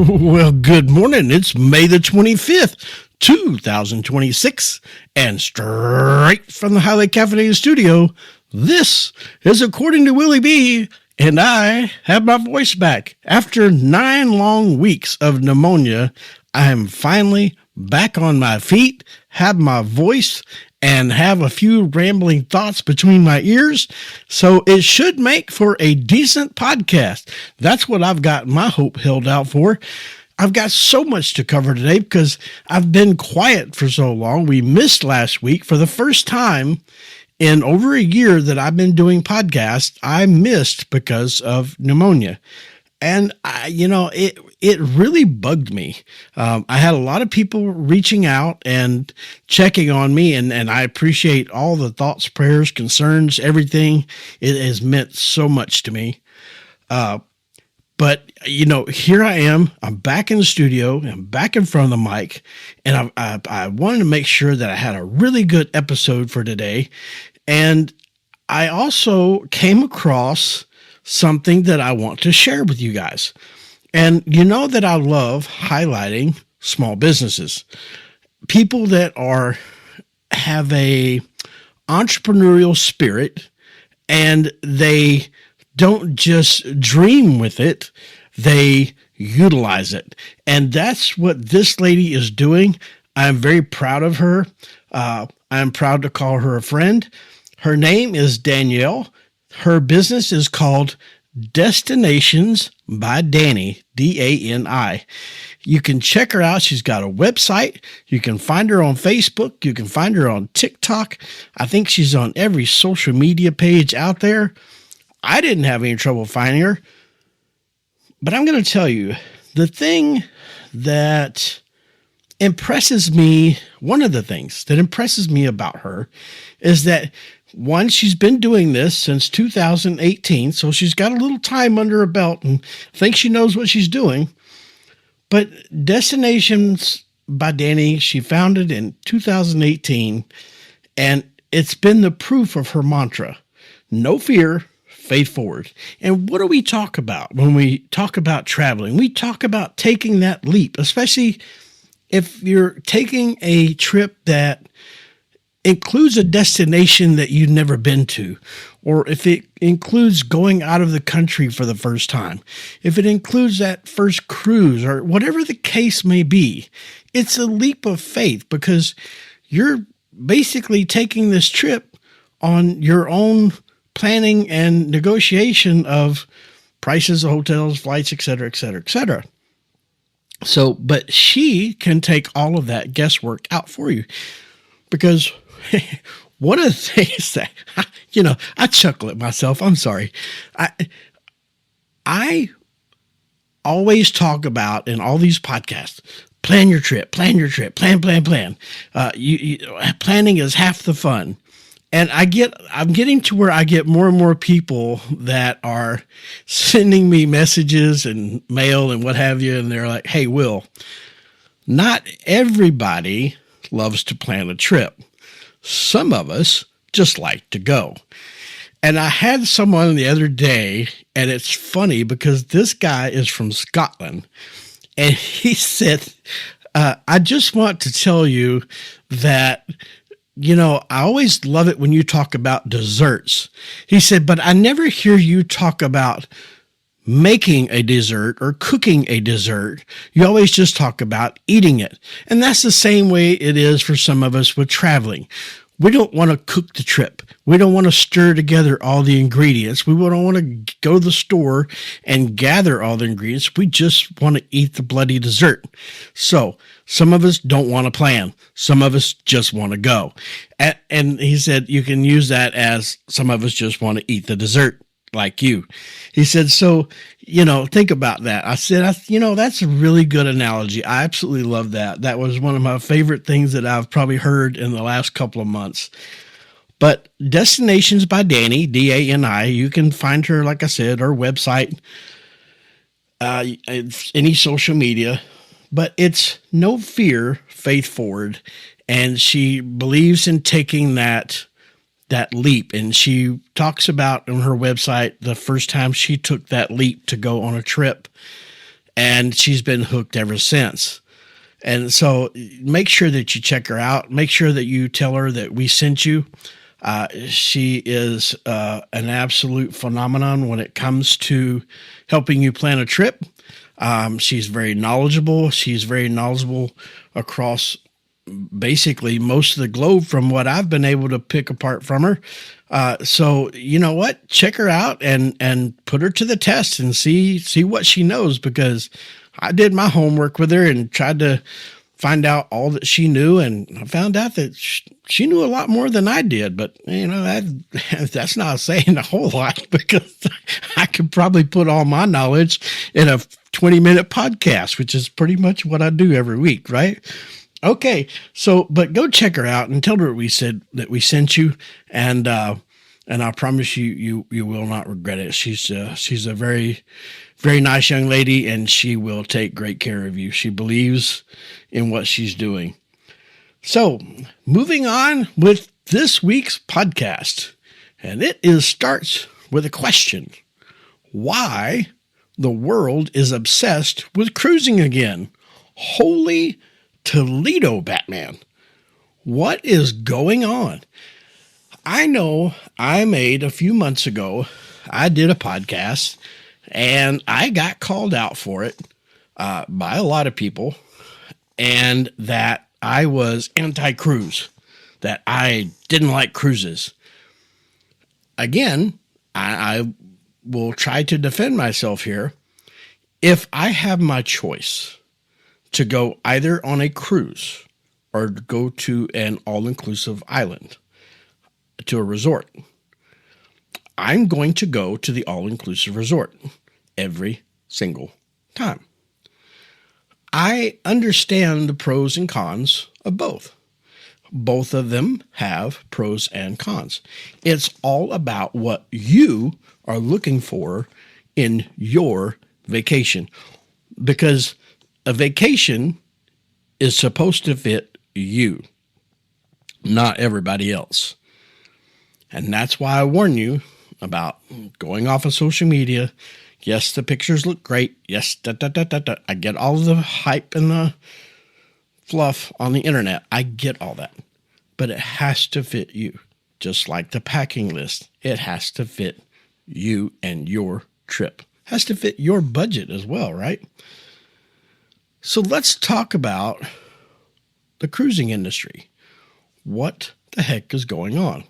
Well, good morning. It's May the 25th, 2026, and straight from the Highly Caffeinated Studio, this is According to Willie B., and I have my voice back. After 9 long weeks of pneumonia, I am finally back on my feet, have my voice, and have a few rambling thoughts between my ears, so it should make for a decent podcast. That's what I've got my hope held out for. I've got so much to cover today because I've been quiet for so long. We missed last week for the first time in over a year that I've been doing podcasts. I missed because of pneumonia. And it really bugged me. I had a lot of people reaching out and checking on me, and I appreciate all the thoughts, prayers, concerns, everything. It has meant so much to me. But here I am. I'm back in the studio. I'm back in front of the mic, and I wanted to make sure that I had a really good episode for today. And I also came across something that I want to share with you guys. And you know that I love highlighting small businesses, people that have a entrepreneurial spirit, and they don't just dream with it, they utilize it. And that's what this lady is doing. I'm very proud of her. I'm proud to call her a friend. Her name is Danielle. Her business is called Destinations by Dani, D-A-N-I. You can check her out. She's got a website. You can find her on Facebook. You can find her on TikTok. I think she's on every social media page out there. I didn't have any trouble finding her. But I'm going to tell you, the thing that impresses me, one of the things that impresses me about her is that, one, she's been doing this since 2018, so she's got a little time under her belt and I think she knows what she's doing. But Destinations by Dani, she founded in 2018, and it's been the proof of her mantra: no fear, faith forward. And what do we talk about when we talk about traveling? We talk about taking that leap, especially if you're taking a trip that includes a destination that you've never been to, or if it includes going out of the country for the first time, if it includes that first cruise, or whatever the case may be, it's a leap of faith because you're basically taking this trip on your own planning and negotiation of prices of hotels, flights, et cetera, et cetera, et cetera. So, but she can take all of that guesswork out for you, because one of the things that, I chuckle at myself. I'm sorry. I always talk about in all these podcasts, plan your trip, plan. Planning is half the fun. And I'm getting to where I get more and more people that are sending me messages and mail and what have you. And they're like, hey, Will, not everybody loves to plan a trip. Some of us just like to go. And I had someone the other day, and it's funny because this guy is from Scotland, and he said, I just want to tell you that, I always love it when you talk about desserts. He said, but I never hear you talk about making a dessert or cooking a dessert. You always just talk about eating it. And that's the same way it is for some of us with traveling. We don't want to cook the trip. We don't want to stir together all the ingredients. We don't want to go to the store and gather all the ingredients. We just want to eat the bloody dessert. So some of us don't want to plan. Some of us just want to go. And he said, you can use that as some of us just want to eat the dessert. Like you. He said, so, think about that. I said, that's a really good analogy. I absolutely love that. That was one of my favorite things that I've probably heard in the last couple of months. But Destinations by Dani, D-A-N-I, you can find her, like I said, her website, any social media, but it's no fear, faith forward. And she believes in taking that leap. And she talks about on her website the first time she took that leap to go on a trip. and she's been hooked ever since. And so make sure that you check her out. Make sure that you tell her that we sent you. She is an absolute phenomenon when it comes to helping you plan a trip. She's very knowledgeable. She's very knowledgeable across basically most of the globe from what I've been able to pick apart from her. So you know what? Check her out and put her to the test and see what she knows, because I did my homework with her and tried to find out all that she knew, and I found out that she knew a lot more than I did. But you know, that's not saying a whole lot, because I could probably put all my knowledge in a 20-minute podcast, which is pretty much what I do every week, right? Okay, so but go check her out and tell her we said that we sent you, and I promise you will not regret it. She's a very, very nice young lady, and she will take great care of you. She believes in what she's doing. So moving on with this week's podcast, and starts with a question: why the world is obsessed with cruising again? Holy Toledo, Batman. What is going on? I know I made a few months ago, I did a podcast and I got called out for it by a lot of people, and that I was anti-cruise, that I didn't like cruises. Again, I will try to defend myself here. If I have my choice to go either on a cruise or go to an all-inclusive island, to a resort, I'm going to go to the all-inclusive resort every single time. I understand the pros and cons of both. Both of them have pros and cons. It's all about what you are looking for in your vacation, because a vacation is supposed to fit you, not everybody else. And that's why I warn you about going off of social media. Yes, the pictures look great. Yes, I get all the hype and the fluff on the internet. I get all that. But it has to fit you. Just like the packing list, it has to fit you and your trip. It has to fit your budget as well, right? So let's talk about the cruising industry. What the heck is going on?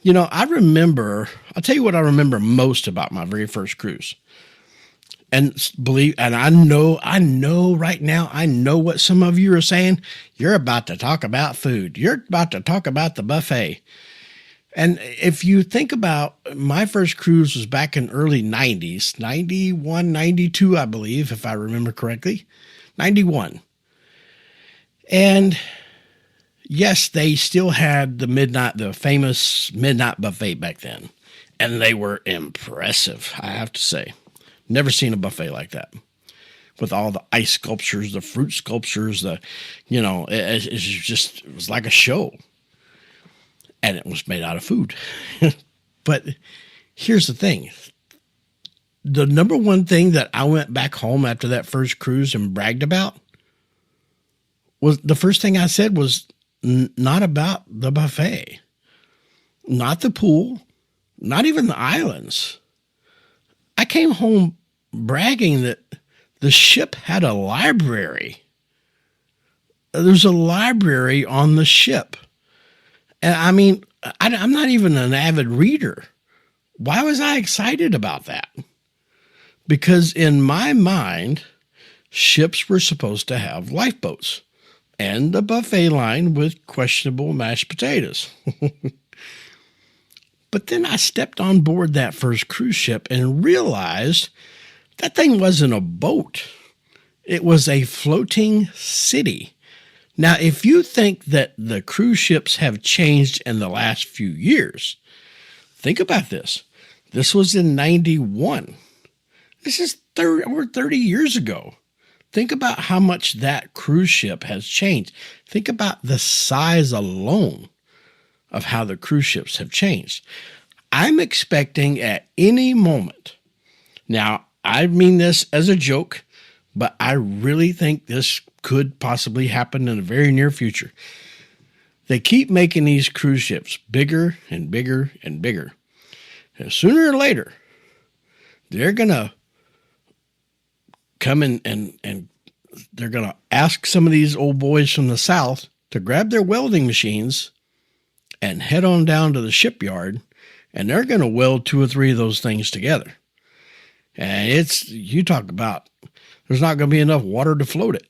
You know, I'll tell you what I remember most about my very first cruise. And I know right now, I know what some of you are saying. You're about to talk about food. You're about to talk about the buffet. And if you think about, my first cruise was back in early 90s, 91, 92, I believe, if I remember correctly, 91. And yes, they still had the famous midnight buffet back then. And they were impressive, I have to say. Never seen a buffet like that. With all the ice sculptures, the fruit sculptures, it was like a show. And it was made out of food. But here's the thing. The number one thing that I went back home after that first cruise and bragged about was, the first thing I said was not about the buffet, not the pool, not even the islands. I came home bragging that the ship had a library. There's a library on the ship. And I mean, I'm not even an avid reader. Why was I excited about that? Because in my mind, ships were supposed to have lifeboats and a buffet line with questionable mashed potatoes. But then I stepped on board that first cruise ship and realized that thing wasn't a boat. It was a floating city. Now, if you think that the cruise ships have changed in the last few years, think about this. This was in 91. This is over 30 years ago. Think about how much that cruise ship has changed. Think about the size alone of how the cruise ships have changed. I'm expecting at any moment, now I mean this as a joke, but I really think this could possibly happen in the very near future. They keep making these cruise ships bigger and bigger and bigger. And sooner or later, they're going to come in and they're going to ask some of these old boys from the South to grab their welding machines and head on down to the shipyard, and they're going to weld 2 or 3 of those things together. And you talk about, there's not going to be enough water to float it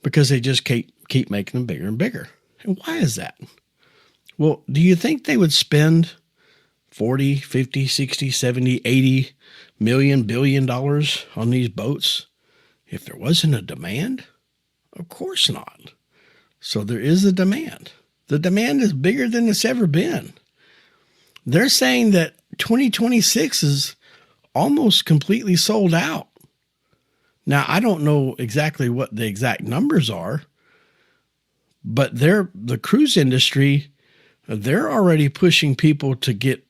because they just keep making them bigger and bigger. And why is that? Well, do you think they would spend 40, 50, 60, 70, 80 million, billion dollars on these boats if there wasn't a demand? Of course not. So there is a demand. The demand is bigger than it's ever been. They're saying that 2026 is almost completely sold out. Now, I don't know exactly what the exact numbers are, but the cruise industry, they're already pushing people to get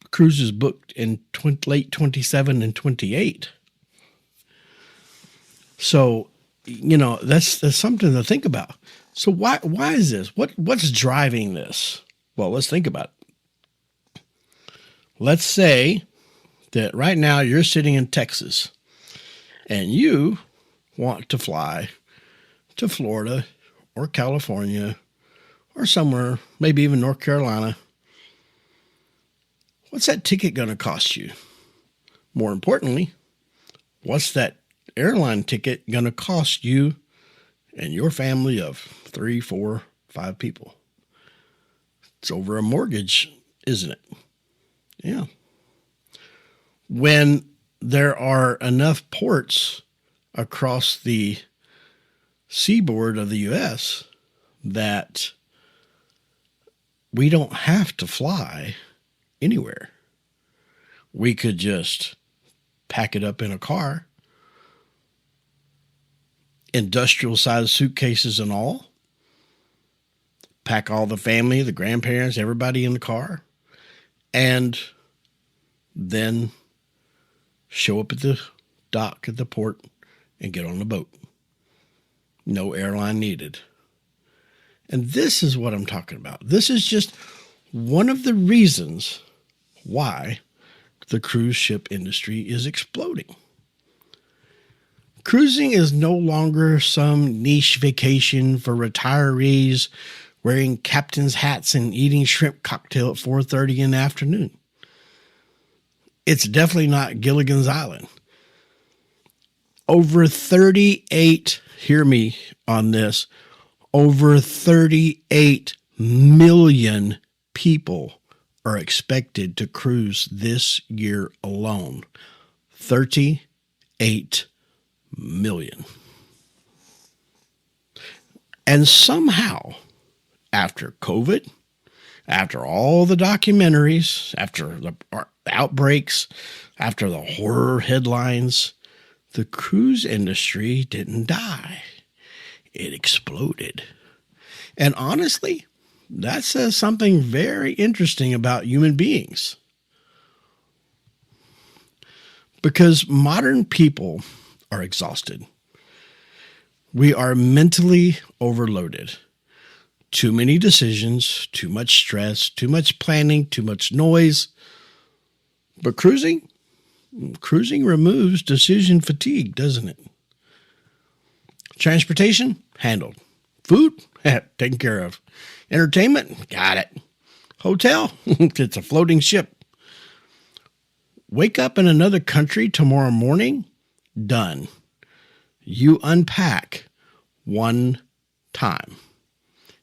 cruises booked in late 27 and 28. So, that's something to think about. So why is this? What's driving this? Well, let's think about it. Let's say that right now you're sitting in Texas and you want to fly to Florida or California or somewhere, maybe even North Carolina. What's that ticket going to cost you? More importantly, what's that airline ticket going to cost you and your family of 3, 4, 5 people? It's over a mortgage, isn't it? Yeah. When there are enough ports across the seaboard of the U.S. that we don't have to fly anywhere. We could just pack it up in a car, industrial-sized suitcases and all, pack all the family, the grandparents, everybody in the car, and then show up at the dock at the port and get on the boat. No airline needed. And this is what I'm talking about. This is just one of the reasons why the cruise ship industry is exploding. Cruising is no longer some niche vacation for retirees wearing captain's hats and eating shrimp cocktail at 4:30 in the afternoon. It's definitely not Gilligan's Island. Over 38, hear me on this, over 38 million people are expected to cruise this year alone. 38 million. And somehow, after COVID, after all the documentaries, after the outbreaks, after the horror headlines, the cruise industry didn't die. It exploded. And honestly, that says something very interesting about human beings. Because modern people are exhausted. We are mentally overloaded. Too many decisions, too much stress, too much planning, too much noise. But cruising removes decision fatigue, doesn't it? Transportation, handled. Food, taken care of. Entertainment, got it. Hotel, it's a floating ship. Wake up in another country tomorrow morning, done. You unpack one time.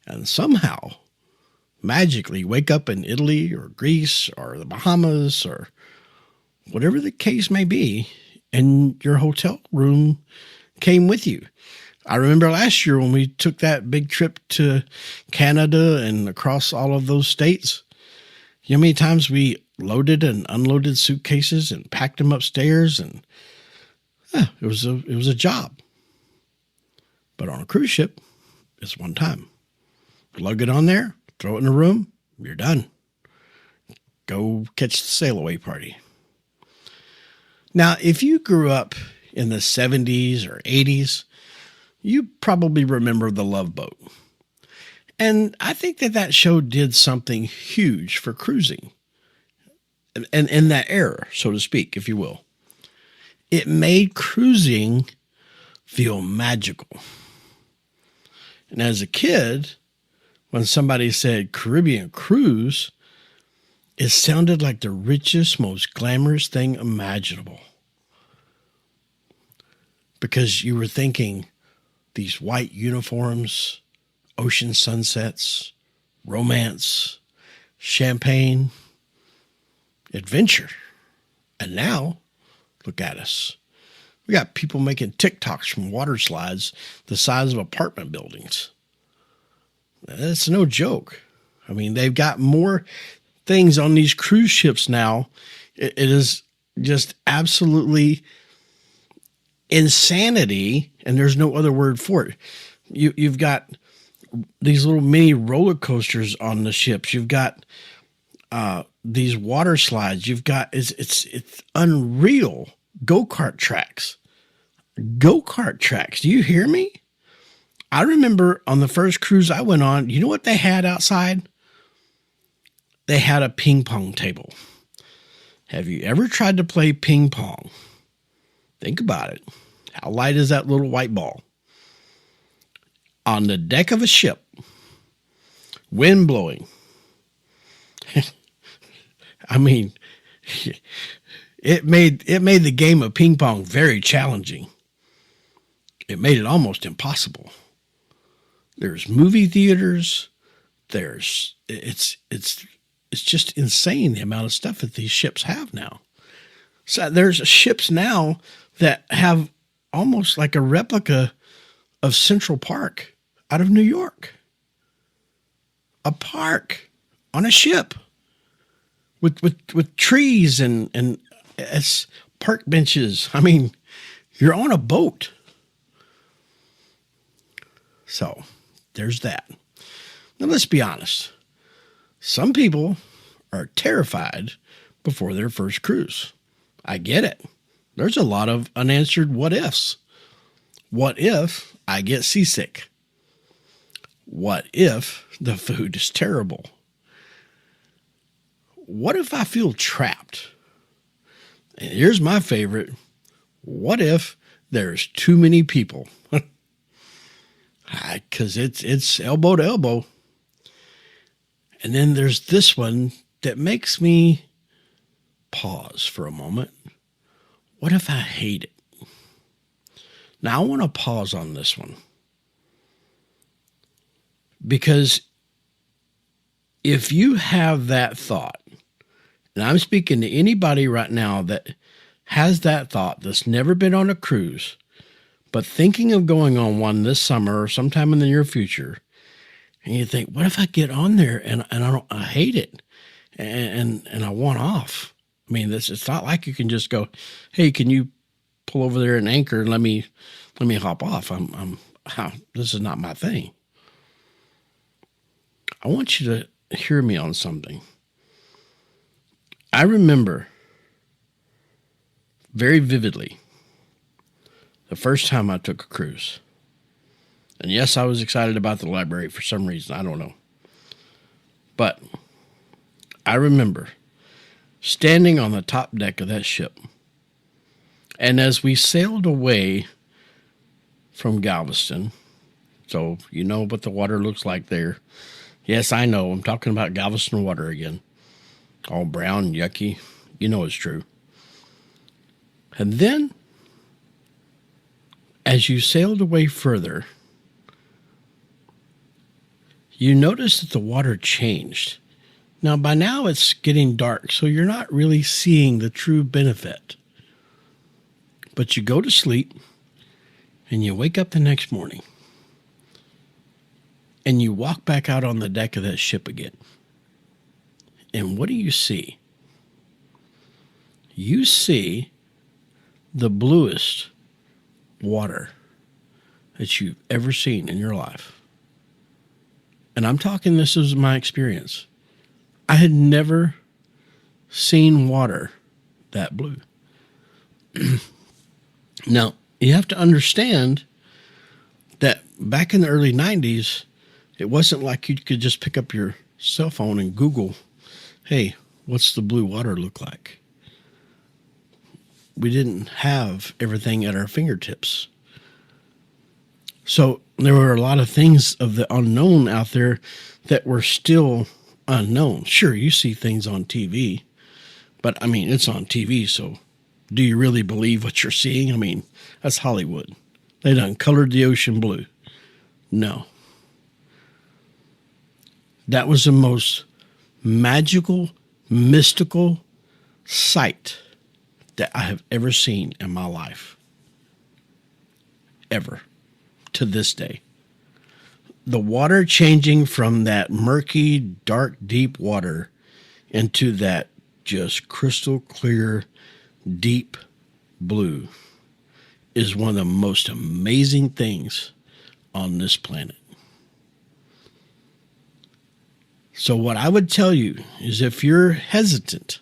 And somehow, magically, wake up in Italy or Greece or the Bahamas or whatever the case may be, and your hotel room came with you. I remember last year when we took that big trip to Canada and across all of those states, you know how many times we loaded and unloaded suitcases and packed them upstairs, and it was a job. But on a cruise ship, it's one time. Plug it on there, throw it in a room, you're done. Go catch the sail away party. Now, if you grew up in the 70s or 80s, you probably remember The Love Boat. And I think that show did something huge for cruising. And in that era, so to speak, if you will. It made cruising feel magical. And as a kid, when somebody said Caribbean cruise, it sounded like the richest, most glamorous thing imaginable. Because you were thinking these white uniforms, ocean sunsets, romance, champagne, adventure. And now, look at us. We got people making TikToks from water slides the size of apartment buildings. That's no joke. I mean, they've got more things on these cruise ships now. It is just absolutely insanity, and there's no other word for it. You've got these little mini roller coasters on the ships. You've got these water slides. You've got it's unreal. Go-kart tracks. Do you hear me? I remember on the first cruise I went on, you know what they had outside? They had a ping pong table. Have you ever tried to play ping pong? Think about it. How light is that little white ball? On the deck of a ship, wind blowing. I mean, it made the game of ping pong very challenging. It made it almost impossible. There's movie theaters. It's just insane the amount of stuff that these ships have now. So there's ships now that have almost like a replica of Central Park out of New York. A park on a ship with trees and it's park benches. I mean, you're on a boat. So there's that. Now let's be honest. Some people are terrified before their first cruise. I get it. There's a lot of unanswered what ifs. What if I get seasick? What if the food is terrible? What if I feel trapped? And here's my favorite. What if there's too many people? Because it's elbow to elbow. And then there's this one that makes me pause for a moment. What if I hate it? Now I want to pause on this one. Because if you have that thought, and I'm speaking to anybody right now that has that thought that's never been on a cruise, but thinking of going on one this summer or sometime in the near future, and you think, what if I get on there and I hate it and I want off? I mean, it's not like you can just go, hey, can you pull over there and anchor and let me hop off? This is not my thing. I want you to hear me on something. I remember very vividly the first time I took a cruise. And yes, I was excited about the library for some reason. I don't know. But I remember standing on the top deck of that ship. And as we sailed away from Galveston, so you know what the water looks like there. Yes, I know. I'm talking about Galveston water again. All brown, yucky. You know it's true. And then, as you sailed away further, you notice that the water changed. Now, by now it's getting dark, so you're not really seeing the true benefit. But you go to sleep, and you wake up the next morning, and you walk back out on the deck of that ship again. And what do you see? You see the bluest water that you've ever seen in your life. And I'm talking, this is my experience. I had never seen water that blue. Now, you have to understand that back in the early 90s, it wasn't like you could just pick up your cell phone and Google, hey, what's the blue water look like? We didn't have everything at our fingertips. So there were a lot of things of the unknown out there that were still unknown. Sure, you see things on TV, but I mean, it's on TV, so do you really believe what you're seeing? I mean, that's Hollywood. They done colored the ocean blue. No. That was the most magical, mystical sight that I have ever seen in my life. Ever. To this day. The water changing from that murky, dark, deep water into that just crystal clear, deep blue is one of the most amazing things on this planet. So what I would tell you is if you're hesitant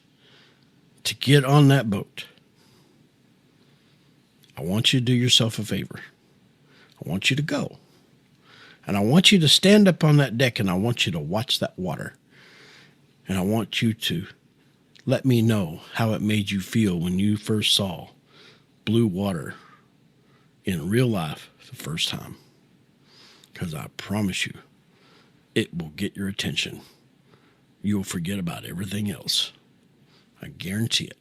to get on that boat, I want you to do yourself a favor. I want you to go. And I want you to stand up on that deck and I want you to watch that water. And I want you to let me know how it made you feel when you first saw blue water in real life the first time. Because I promise you, it will get your attention. You'll forget about everything else. I guarantee it.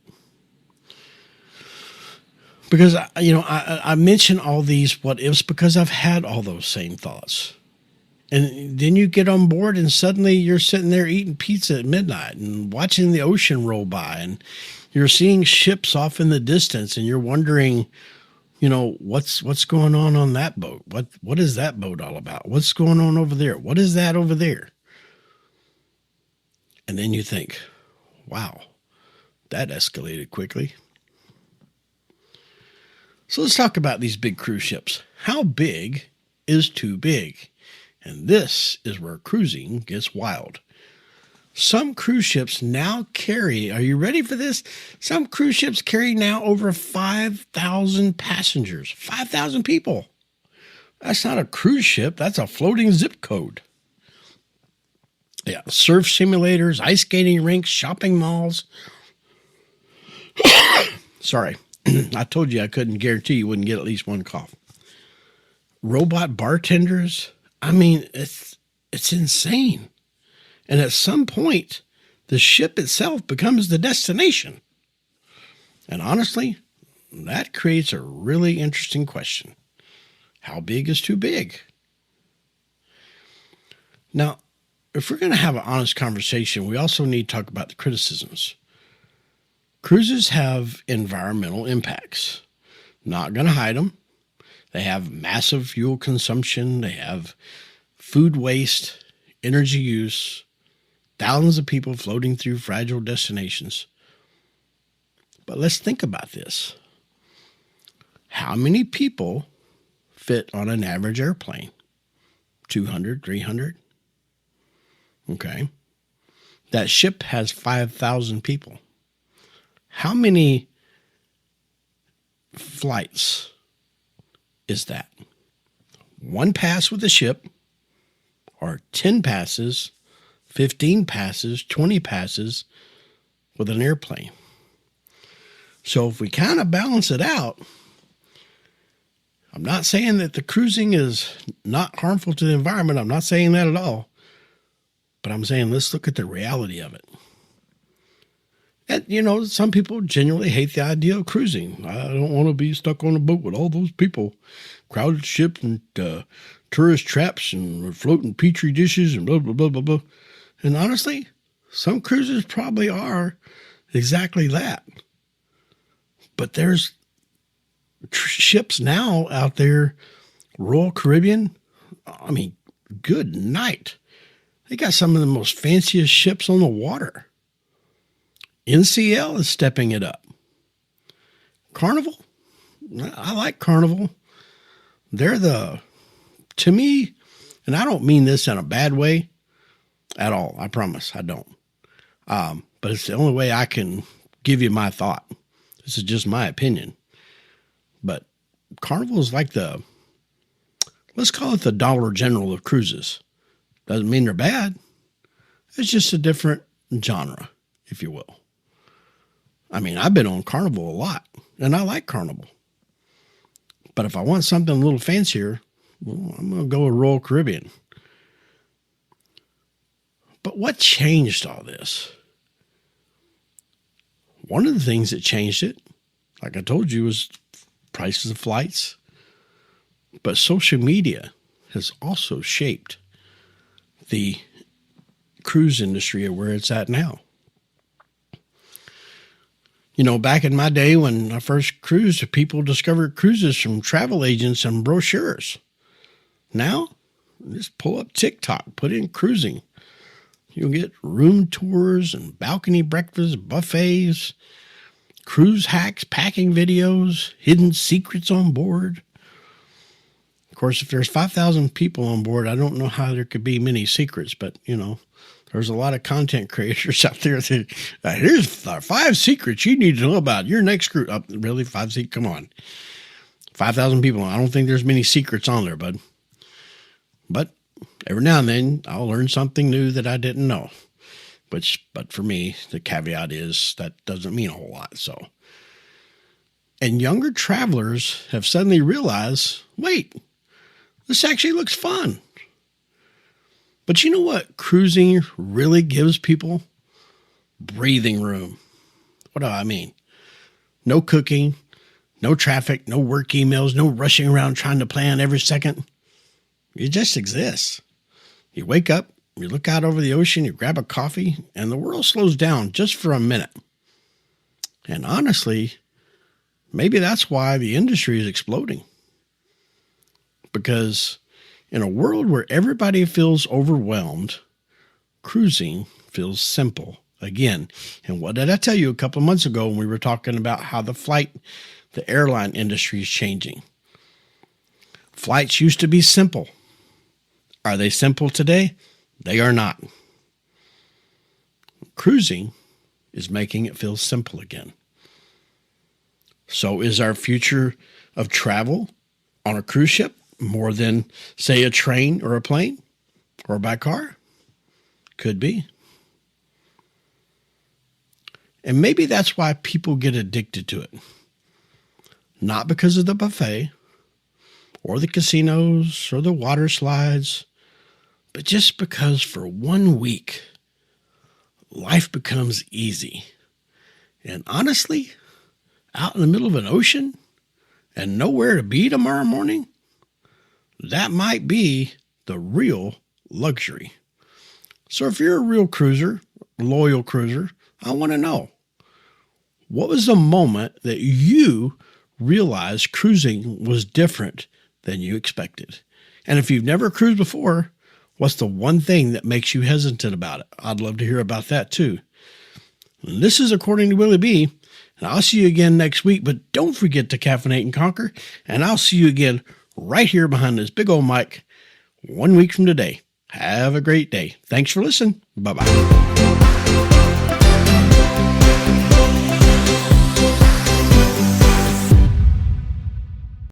Because, I mention all these what ifs because I've had all those same thoughts. And then you get on board and suddenly you're sitting there eating pizza at midnight and watching the ocean roll by. And you're seeing ships off in the distance and you're wondering, what's going on that boat? What is that boat all about? What's going on over there? What is that over there? And then you think, wow, that escalated quickly. So let's talk about these big cruise ships. How big is too big? And this is where cruising gets wild. Some cruise ships now carry, are you ready for this? Some cruise ships carry now over 5,000 passengers, 5,000 people. That's not a cruise ship, that's a floating zip code. Yeah, surf simulators, ice skating rinks, shopping malls. Sorry. I told you I couldn't guarantee you wouldn't get at least one cough. Robot bartenders. I mean, it's insane. And at some point, the ship itself becomes the destination. And honestly, that creates a really interesting question. How big is too big? Now, if we're going to have an honest conversation, we also need to talk about the criticisms. Cruises have environmental impacts. Not going to hide them. They have massive fuel consumption. They have food waste, energy use, thousands of people floating through fragile destinations. But let's think about this. How many people fit on an average airplane? 200, 300? Okay. That ship has 5,000 people. How many flights is that? 1 pass with the ship, or 10 passes, 15 passes, 20 passes with an airplane. So if we kind of balance it out, I'm not saying that the cruising is not harmful to the environment. I'm not saying that at all. But I'm saying let's look at the reality of it. And, some people genuinely hate the idea of cruising. I don't want to be stuck on a boat with all those people, crowded ships and tourist traps and floating petri dishes and blah, blah, blah, blah, blah. And honestly, some cruises probably are exactly that. But there's ships now out there, Royal Caribbean. I mean, good night. They got some of the most fanciest ships on the water. NCL is stepping it up. Carnival, I like Carnival. To me, and I don't mean this in a bad way at all. I promise I don't. But it's the only way I can give you my thought. This is just my opinion. But Carnival is like let's call it the Dollar General of cruises. Doesn't mean they're bad. It's just a different genre, if you will. I mean, I've been on Carnival a lot, and I like Carnival. But if I want something a little fancier, well, I'm going to go with Royal Caribbean. But what changed all this? One of the things that changed it, like I told you, was prices of flights. But social media has also shaped the cruise industry of where it's at now. You know, back in my day when I first cruised, people discovered cruises from travel agents and brochures. Now, just pull up TikTok, put in cruising. You'll get room tours and balcony breakfasts, buffets, cruise hacks, packing videos, hidden secrets on board. Of course, if there's 5,000 people on board, I don't know how there could be many secrets, but, you know, there's a lot of content creators out there that, here's 5 secrets you need to know about your next cruise. Oh, really? 5 secrets? Come on. 5,000 people. I don't think there's many secrets on there, bud. But every now and then, I'll learn something new that I didn't know. But for me, the caveat is that doesn't mean a whole lot. So, and younger travelers have suddenly realized, wait, this actually looks fun. But you know what cruising really gives people? Breathing room. What do I mean? No cooking, no traffic, no work emails, no rushing around trying to plan every second. It just exists. You wake up, you look out over the ocean, you grab a coffee, and the world slows down just for a minute. And honestly, maybe that's why the industry is exploding. Because in a world where everybody feels overwhelmed, cruising feels simple again. And what did I tell you a couple of months ago when we were talking about how the airline industry is changing? Flights used to be simple. Are they simple today? They are not. Cruising is making it feel simple again. So is our future of travel on a cruise ship more than, say, a train or a plane or by car? Could be. And maybe that's why people get addicted to it. Not because of the buffet or the casinos or the water slides, but just because for 1 week, life becomes easy. And honestly, out in the middle of an ocean and nowhere to be tomorrow morning, that might be the real luxury. So if you're a real cruiser, loyal cruiser, I want to know, what was the moment that you realized cruising was different than you expected? And if you've never cruised before, what's the one thing that makes you hesitant about it? I'd love to hear about that too. And this is According to Willie B. And I'll see you again next week, but don't forget to caffeinate and conquer. And I'll see you again right here behind this big old mic 1 week from today. Have a great day. Thanks for listening. Bye-bye.